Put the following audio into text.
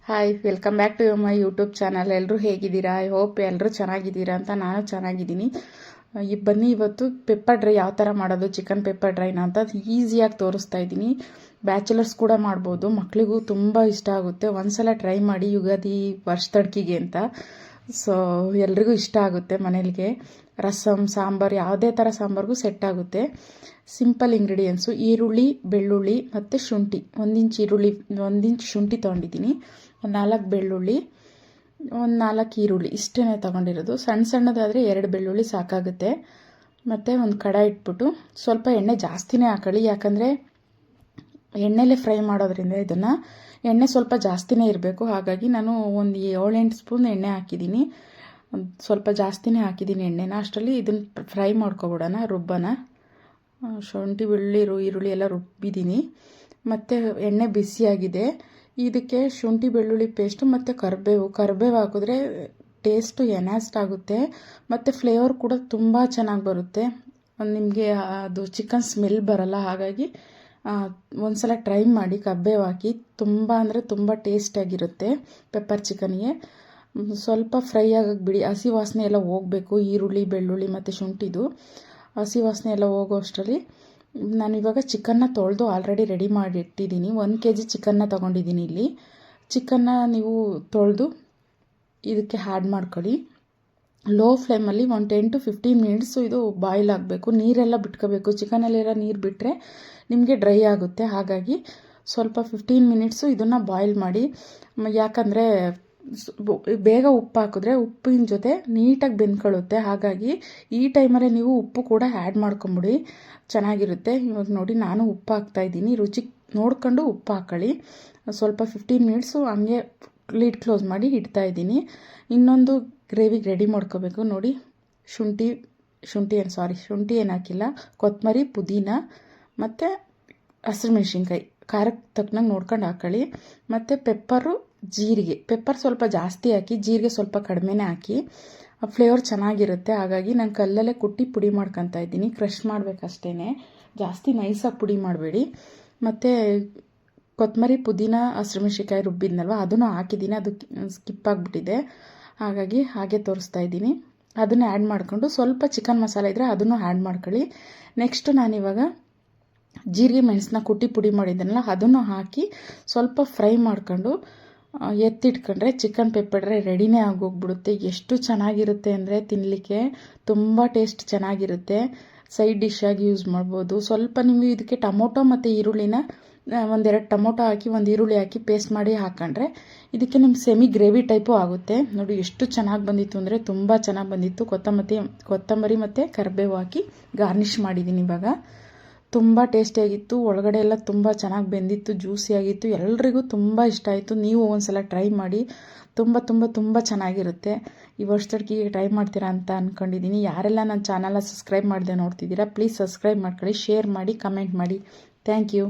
Hi, welcome back to my YouTube channel. ಎಲ್ಲರೂ ಹೇಗಿದ್ದೀರಾ? I hope ಎಲ್ಲರೂ ಚೆನ್ನಾಗಿದ್ದೀರಾ ಅಂತ. ನಾನು ಚೆನ್ನಾಗಿದ್ದೀನಿ. ಬನ್ನಿ ಇವತ್ತು ಪೆಪ್ಪರ್ ಡ್ರೈ ಯಾವ ಥರ ಮಾಡೋದು, ಚಿಕನ್ ಪೆಪ್ಪರ್ ಡ್ರೈನ ಅಂತ ಈಸಿಯಾಗಿ ತೋರಿಸ್ತಾ ಇದ್ದೀನಿ. ಬ್ಯಾಚುಲರ್ಸ್ ಕೂಡ ಮಾಡ್ಬೋದು, ಮಕ್ಕಳಿಗೂ ತುಂಬ ಇಷ್ಟ ಆಗುತ್ತೆ. ಒಂದ್ಸಲ ಟ್ರೈ ಮಾಡಿ ಯುಗಾದಿ ವರ್ಷದಡ್ಕಿಗೆ ಅಂತ. ಸೊ ಎಲ್ರಿಗೂ ಇಷ್ಟ ಆಗುತ್ತೆ. ಮನೇಲಿಗೆ ರಸಮ್, ಸಾಂಬಾರು, ಯಾವುದೇ ಥರ ಸಾಂಬಾರಿಗೂ ಸೆಟ್ ಆಗುತ್ತೆ. ಸಿಂಪಲ್ ಇಂಗ್ರೀಡಿಯೆಂಟ್ಸು: ಈರುಳ್ಳಿ, ಬೆಳ್ಳುಳ್ಳಿ ಮತ್ತು ಶುಂಠಿ. 1 ಇಂಚ್ ಈರುಳ್ಳಿ, 1 ಇಂಚ್ ಶುಂಠಿ ತೊಗೊಂಡಿದ್ದೀನಿ. 4 ಬೆಳ್ಳುಳ್ಳಿ, 4 ಈರುಳ್ಳಿ, ಇಷ್ಟೇ ತೊಗೊಂಡಿರೋದು. ಸಣ್ಣದಾದರೆ 2 ಬೆಳ್ಳುಳ್ಳಿ ಸಾಕಾಗುತ್ತೆ. ಮತ್ತು ಒಂದು ಕಡಾಯಿ ಇಟ್ಬಿಟ್ಟು ಸ್ವಲ್ಪ ಎಣ್ಣೆ ಜಾಸ್ತಿನೇ ಹಾಕೊಳ್ಳಿ, ಯಾಕಂದರೆ ಎಣ್ಣೆಲೇ ಫ್ರೈ ಮಾಡೋದ್ರಿಂದ ಇದನ್ನು ಎಣ್ಣೆ ಸ್ವಲ್ಪ ಜಾಸ್ತಿನೇ ಇರಬೇಕು. ಹಾಗಾಗಿ ನಾನು ಒಂದು 7-8 ಸ್ಪೂನ್ ಎಣ್ಣೆ ಹಾಕಿದ್ದೀನಿ. ಸ್ವಲ್ಪ ಜಾಸ್ತಿನೇ ಹಾಕಿದ್ದೀನಿ ಎಣ್ಣೆನ. ಅಷ್ಟರಲ್ಲಿ ಇದನ್ನು ಫ್ರೈ ಮಾಡ್ಕೊಬಿಡೋಣ, ರುಬ್ಬನ. ಶುಂಠಿ, ಬೆಳ್ಳುಳ್ಳಿ, ಈರುಳ್ಳಿ ಎಲ್ಲ ರುಬ್ಬಿದ್ದೀನಿ. ಮತ್ತು ಎಣ್ಣೆ ಬಿಸಿಯಾಗಿದೆ. ಇದಕ್ಕೆ ಶುಂಠಿ ಬೆಳ್ಳುಳ್ಳಿ ಪೇಸ್ಟು ಮತ್ತು ಕರಿಬೇವು ಹಾಕಿದ್ರೆ ಟೇಸ್ಟು ಎನ್ಹಾನ್ಸ್ಡ್ ಆಗುತ್ತೆ. ಮತ್ತು ಫ್ಲೇವರ್ ಕೂಡ ತುಂಬ ಚೆನ್ನಾಗಿ ಬರುತ್ತೆ. ನಿಮಗೆ ಅದು ಚಿಕನ್ ಸ್ಮೆಲ್ ಬರಲ್ಲ. ಹಾಗಾಗಿ ಒಂದ್ಸಲ ಟ್ರೈ ಮಾಡಿ ಕರಿಬೇವು ಹಾಕಿ. ತುಂಬ ಅಂದರೆ ತುಂಬ ಟೇಸ್ಟಿಯಾಗಿರುತ್ತೆ ಪೆಪ್ಪರ್ ಚಿಕನ್ಗೆ. ಸ್ವಲ್ಪ ಫ್ರೈ ಆಗಕ್ಕೆ ಬಿಡಿ, ಹಸಿ ವಾಸನೆ ಎಲ್ಲ ಹೋಗಬೇಕು. ಈರುಳ್ಳಿ, ಬೆಳ್ಳುಳ್ಳಿ ಮತ್ತು ಶುಂಠಿದು ಹಸಿ ವಾಸನೆ ಎಲ್ಲ ಹೋಗೋ ಅಷ್ಟರಲ್ಲಿ ನಾನಿವಾಗ ಚಿಕನ್ನ ತೊಳೆದು ಆಲ್ರೆಡಿ ರೆಡಿ ಮಾಡಿ ಇಟ್ಟಿದ್ದೀನಿ. 1 kg ಚಿಕನ್ನ ತೊಗೊಂಡಿದ್ದೀನಿ. ಇಲ್ಲಿ ಚಿಕನ್ನ ನೀವು ತೊಳೆದು ಇದಕ್ಕೆ ಆ್ಯಡ್ ಮಾಡ್ಕೊಳ್ಳಿ. ಲೋ ಫ್ಲೇಮಲ್ಲಿ 10 to 15 ಮಿನಿಟ್ಸು ಇದು ಬಾಯ್ಲ್ ಆಗಬೇಕು. ನೀರೆಲ್ಲ ಬಿಟ್ಕೋಬೇಕು. ಚಿಕನಲ್ಲೆಲ್ಲ ನೀರು ಬಿಟ್ಟರೆ ನಿಮಗೆ ಡ್ರೈ ಆಗುತ್ತೆ. ಹಾಗಾಗಿ ಸ್ವಲ್ಪ 15 ಮಿನಿಟ್ಸು ಇದನ್ನು ಬಾಯ್ಲ್ ಮಾಡಿ. ಯಾಕಂದರೆ ಬೇಗ ಉಪ್ಪು ಹಾಕಿದ್ರೆ ಉಪ್ಪಿನ ಜೊತೆ ನೀಟಾಗಿ ಬೆಂದ್ಕೊಳ್ಳುತ್ತೆ. ಹಾಗಾಗಿ ಈ ಟೈಮಲ್ಲೇ ನೀವು ಉಪ್ಪು ಕೂಡ ಆ್ಯಡ್ ಮಾಡ್ಕೊಂಬಿಡಿ, ಚೆನ್ನಾಗಿರುತ್ತೆ. ಇವಾಗ ನೋಡಿ, ನಾನು ಉಪ್ಪು ಹಾಕ್ತಾಯಿದ್ದೀನಿ. ರುಚಿ ನೋಡ್ಕೊಂಡು ಉಪ್ಪು ಹಾಕೊಳ್ಳಿ. ಸ್ವಲ್ಪ 15 ಮಿನಿಟ್ಸು ಹಂಗೆ ಲಿಡ್ ಕ್ಲೋಸ್ ಮಾಡಿ ಇಡ್ತಾಯಿದ್ದೀನಿ. ಇನ್ನೊಂದು ಗ್ರೇವಿಗೆ ರೆಡಿ ಮಾಡ್ಕೋಬೇಕು. ನೋಡಿ, ಶುಂಠಿ ಏನು ಹಾಕಿಲ್ಲ. ಕೊತ್ತಂಬರಿ, ಪುದೀನ ಮತ್ತು ಹಸಿಮೆಣ್ಸಿನ್ಕಾಯಿ ಖಾರಕ್ಕೆ ತಕ್ಕನಂಗೆ ನೋಡ್ಕೊಂಡು ಹಾಕೊಳ್ಳಿ. ಮತ್ತು ಪೆಪ್ಪರು, ಜೀರಿಗೆ. ಪೆಪ್ಪರ್ ಸ್ವಲ್ಪ ಜಾಸ್ತಿ ಹಾಕಿ, ಜೀರಿಗೆ ಸ್ವಲ್ಪ ಕಡಿಮೆನೇ ಹಾಕಿ. ಫ್ಲೇವರ್ ಚೆನ್ನಾಗಿರುತ್ತೆ. ಹಾಗಾಗಿ ನಾನು ಕಲ್ಲಲ್ಲೇ ಕುಟ್ಟಿ ಪುಡಿ ಮಾಡ್ಕೊತಾ ಇದ್ದೀನಿ. ಕ್ರಷ್ ಮಾಡಬೇಕಷ್ಟೇ, ಜಾಸ್ತಿ ನೈಸಾಗಿ ಪುಡಿ ಮಾಡಬೇಡಿ. ಮತ್ತು ಕೊತ್ತಂಬರಿ, ಪುದೀನ, ಹಸಿಮೆಣ್ಸಿನ್ಕಾಯಿ ರುಬ್ಬಿದ್ನಲ್ವ, ಅದನ್ನು ಹಾಕಿದ್ದೀನಿ. ಅದು ಸ್ಕಿಪ್ ಆಗಿಬಿಟ್ಟಿದೆ, ಹಾಗಾಗಿ ಹಾಗೆ ತೋರಿಸ್ತಾ ಇದ್ದೀನಿ. ಅದನ್ನು ಆ್ಯಡ್ ಮಾಡಿಕೊಂಡು ಸ್ವಲ್ಪ ಚಿಕನ್ ಮಸಾಲೆ ಇದ್ದರೆ ಅದನ್ನು ಆ್ಯಡ್ ಮಾಡ್ಕೊಳ್ಳಿ. ನೆಕ್ಸ್ಟು ನಾನಿವಾಗ ಜೀರಿಗೆ ಮೆಣಸನ್ನ ಕುಟ್ಟಿ ಪುಡಿ ಮಾಡಿದ್ದನಲ್ಲ, ಅದನ್ನು ಹಾಕಿ ಸ್ವಲ್ಪ ಫ್ರೈ ಮಾಡ್ಕೊಂಡು ಎತ್ತಿಟ್ಕೊಂಡ್ರೆ ಚಿಕನ್ ಪೆಪ್ಪರ್ ಡ್ರೈ ರೆಡಿನೇ ಆಗೋಗ್ಬಿಡುತ್ತೆ. ಎಷ್ಟು ಚೆನ್ನಾಗಿರುತ್ತೆ ಅಂದರೆ ತಿನ್ನಲಿಕ್ಕೆ ತುಂಬ ಟೇಸ್ಟ್ ಚೆನ್ನಾಗಿರುತ್ತೆ. ಸೈಡ್ ಡಿಶ್ಶಾಗಿ ಯೂಸ್ ಮಾಡ್ಬೋದು. ಸ್ವಲ್ಪ ನೀವು ಇದಕ್ಕೆ ಟೊಮೊಟೊ ಮತ್ತು ಈರುಳ್ಳಿನ 1-2 ಟೊಮೊಟೊ ಹಾಕಿ 1 ಈರುಳ್ಳಿ ಹಾಕಿ ಪೇಸ್ಟ್ ಮಾಡಿ ಹಾಕೊಂಡ್ರೆ ಇದಕ್ಕೆ ನಿಮ್ಗೆ ಸೆಮಿ ಗ್ರೇವಿ ಟೈಪು ಆಗುತ್ತೆ. ನೋಡಿ ಎಷ್ಟು ಚೆನ್ನಾಗಿ ಬಂದಿತ್ತು ಅಂದರೆ ತುಂಬ ಚೆನ್ನಾಗಿ ಬಂದಿತ್ತು. ಕೊತ್ತಂಬರಿ ಮತ್ತು ಕರಿಬೇವು ಹಾಕಿ ಗಾರ್ನಿಷ್ ಮಾಡಿದ್ದೀನಿ. ಇವಾಗ ತುಂಬ ಟೇಸ್ಟಿಯಾಗಿತ್ತು. ಒಳಗಡೆ ಎಲ್ಲ ತುಂಬ ಚೆನ್ನಾಗಿ ಬೆಂದಿತ್ತು, ಜ್ಯೂಸಿಯಾಗಿತ್ತು. ಎಲ್ರಿಗೂ ತುಂಬ ಇಷ್ಟ ಆಯಿತು. ನೀವು ಒಂದ್ಸಲ ಟ್ರೈ ಮಾಡಿ, ತುಂಬ ಚೆನ್ನಾಗಿರುತ್ತೆ. ಈ ವರ್ಷದಡ್ಕಿಗೆ ಟ್ರೈ ಮಾಡ್ತೀರಾ ಅಂತ ಅಂದ್ಕೊಂಡಿದ್ದೀನಿ. ಯಾರೆಲ್ಲ ನನ್ನ ಚಾನಲ್ನ ಸಬ್ಸ್ಕ್ರೈಬ್ ಮಾಡದೆ ನೋಡ್ತಿದ್ದೀರಾ, ಪ್ಲೀಸ್ ಸಬ್ಸ್ಕ್ರೈಬ್ ಮಾಡ್ಕೊಳ್ಳಿ, ಶೇರ್ ಮಾಡಿ, ಕಮೆಂಟ್ ಮಾಡಿ. Thank you.